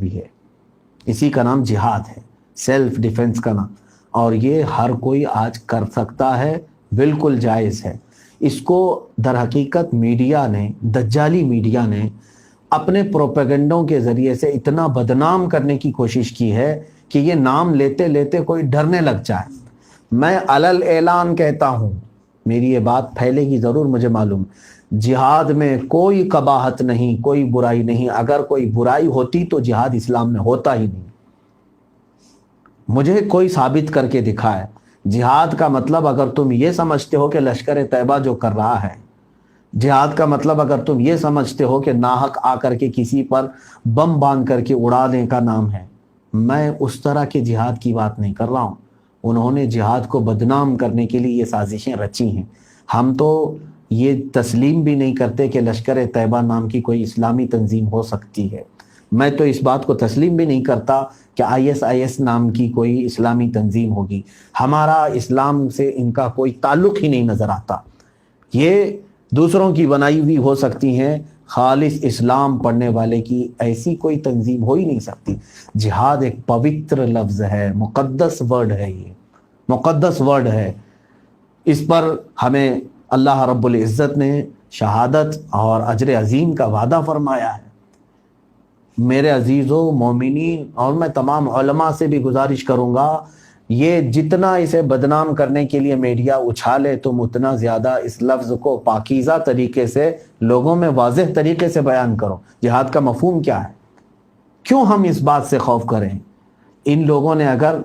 بھی ہے، اسی کا نام جہاد ہے، سیلف ڈیفنس کا نام، اور یہ ہر کوئی آج کر سکتا ہے، بالکل جائز ہے۔ اس کو در حقیقت میڈیا نے، دجالی میڈیا نے اپنے پروپیگنڈوں کے ذریعے سے اتنا بدنام کرنے کی کوشش کی ہے کہ یہ نام لیتے لیتے کوئی ڈرنے لگ جائے۔ میں علل اعلان کہتا ہوں، میری یہ بات پھیلے گی ضرور، مجھے معلوم، جہاد میں کوئی قباحت نہیں، کوئی برائی نہیں۔ اگر کوئی برائی ہوتی تو جہاد اسلام میں ہوتا ہی نہیں۔ مجھے کوئی ثابت کر کے دکھائے۔ جہاد کا مطلب اگر تم یہ سمجھتے ہو کہ لشکر طیبہ جو کر رہا ہے، جہاد کا مطلب اگر تم یہ سمجھتے ہو کہ ناحق آ کر کے کسی پر بم باندھ کر کے اڑانے کا نام ہے، میں اس طرح کے جہاد کی بات نہیں کر رہا ہوں۔ انہوں نے جہاد کو بدنام کرنے کے لیے یہ سازشیں رچی ہیں۔ ہم تو یہ تسلیم بھی نہیں کرتے کہ لشکر طیبہ نام کی کوئی اسلامی تنظیم ہو سکتی ہے۔ میں تو اس بات کو تسلیم بھی نہیں کرتا کہ ISIS نام کی کوئی اسلامی تنظیم ہوگی۔ ہمارا اسلام سے ان کا کوئی تعلق ہی نہیں نظر آتا۔ یہ دوسروں کی بنائی ہوئی ہو سکتی ہیں، خالص اسلام پڑھنے والے کی ایسی کوئی تنظیم ہو ہی نہیں سکتی۔ جہاد ایک پوتر لفظ ہے، مقدس ورڈ ہے، یہ مقدس ورڈ ہے۔ اس پر ہمیں اللہ رب العزت نے شہادت اور اجر عظیم کا وعدہ فرمایا ہے۔ میرے عزیزو مومنین، اور میں تمام علماء سے بھی گزارش کروں گا، یہ جتنا اسے بدنام کرنے کے لیے میڈیا اچھالے، تم اتنا زیادہ اس لفظ کو پاکیزہ طریقے سے لوگوں میں واضح طریقے سے بیان کرو۔ جہاد کا مفہوم کیا ہے؟ کیوں ہم اس بات سے خوف کریں؟ ان لوگوں نے اگر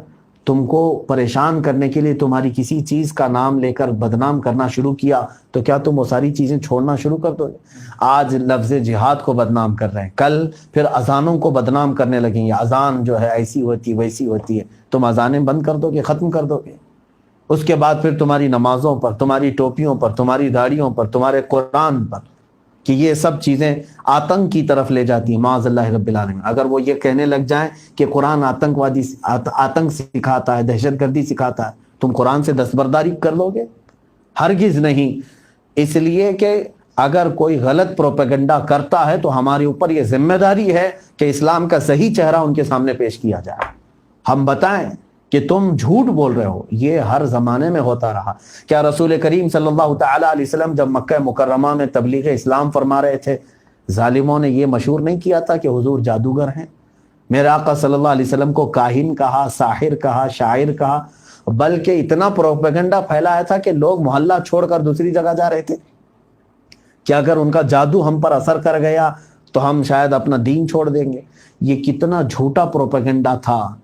تم کو پریشان کرنے کے لیے تمہاری کسی چیز کا نام لے کر بدنام کرنا شروع کیا تو کیا تم وہ ساری چیزیں چھوڑنا شروع کر دو گے؟ آج لفظ جہاد کو بدنام کر رہے ہیں، کل پھر اذانوں کو بدنام کرنے لگیں گے۔ اذان جو ہے ایسی ہوتی ویسی ہوتی ہے، تم اذانیں بند کر دو گے، ختم کر دو گے۔ اس کے بعد پھر تمہاری نمازوں پر، تمہاری ٹوپیوں پر، تمہاری داڑھیوں پر، تمہارے قرآن پر، کہ یہ سب چیزیں آتنک کی طرف لے جاتی ہیں، معاذ اللہ رب العالمین۔ اگر وہ یہ کہنے لگ جائیں کہ قرآن آتنک سکھاتا ہے، دہشت گردی سکھاتا ہے، تم قرآن سے دستبرداری کر لو گے؟ ہرگز نہیں۔ اس لیے کہ اگر کوئی غلط پروپیگنڈا کرتا ہے تو ہمارے اوپر یہ ذمہ داری ہے کہ اسلام کا صحیح چہرہ ان کے سامنے پیش کیا جائے۔ ہم بتائیں کہ تم جھوٹ بول رہے ہو۔ یہ ہر زمانے میں ہوتا رہا۔ کیا رسول کریم صلی اللہ تعالی علیہ وسلم جب مکہ مکرمہ میں تبلیغ اسلام فرما رہے تھے، ظالموں نے یہ مشہور نہیں کیا تھا کہ حضور جادوگر ہیں؟ میرے آقا صلی اللہ علیہ وسلم کو کاہن کہا، ساحر کہا، شاعر کہا، بلکہ اتنا پروپیگنڈا پھیلایا تھا کہ لوگ محلہ چھوڑ کر دوسری جگہ جا رہے تھے کہ اگر ان کا جادو ہم پر اثر کر گیا تو ہم شاید اپنا دین چھوڑ دیں گے۔ یہ کتنا جھوٹا پروپیگنڈا تھا۔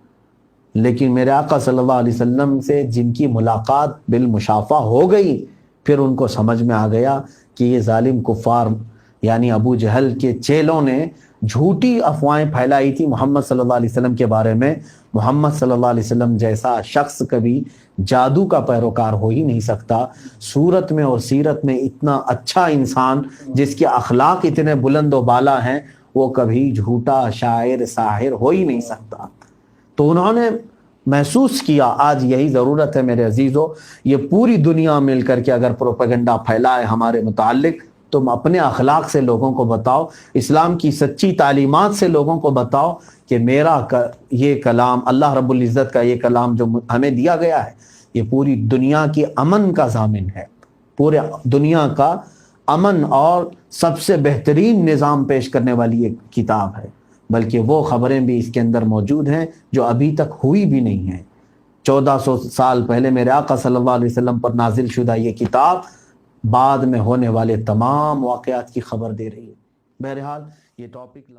لیکن میرے آقا صلی اللہ علیہ وسلم سے جن کی ملاقات بالمشافہ ہو گئی، پھر ان کو سمجھ میں آ گیا کہ یہ ظالم کفار یعنی ابو جہل کے چیلوں نے جھوٹی افواہیں پھیلائی تھی محمد صلی اللہ علیہ وسلم کے بارے میں۔ محمد صلی اللہ علیہ وسلم جیسا شخص کبھی جادو کا پیروکار ہو ہی نہیں سکتا۔ صورت میں اور سیرت میں اتنا اچھا انسان جس کے اخلاق اتنے بلند و بالا ہیں، وہ کبھی جھوٹا شاعر ساحر ہو ہی نہیں سکتا۔ تو انہوں نے محسوس کیا آج یہی ضرورت ہے میرے عزیزو، یہ پوری دنیا مل کر کے اگر پروپیگنڈا پھیلائے ہمارے متعلق، تم اپنے اخلاق سے لوگوں کو بتاؤ، اسلام کی سچی تعلیمات سے لوگوں کو بتاؤ کہ میرا یہ کلام، اللہ رب العزت کا یہ کلام جو ہمیں دیا گیا ہے، یہ پوری دنیا کی امن کا ضامن ہے، پورے دنیا کا امن اور سب سے بہترین نظام پیش کرنے والی ایک کتاب ہے۔ بلکہ وہ خبریں بھی اس کے اندر موجود ہیں جو ابھی تک ہوئی بھی نہیں ہیں۔ 1400 سال پہلے میرے آقا صلی اللہ علیہ وسلم پر نازل شدہ یہ کتاب بعد میں ہونے والے تمام واقعات کی خبر دے رہی ہے۔ بہرحال یہ ٹاپک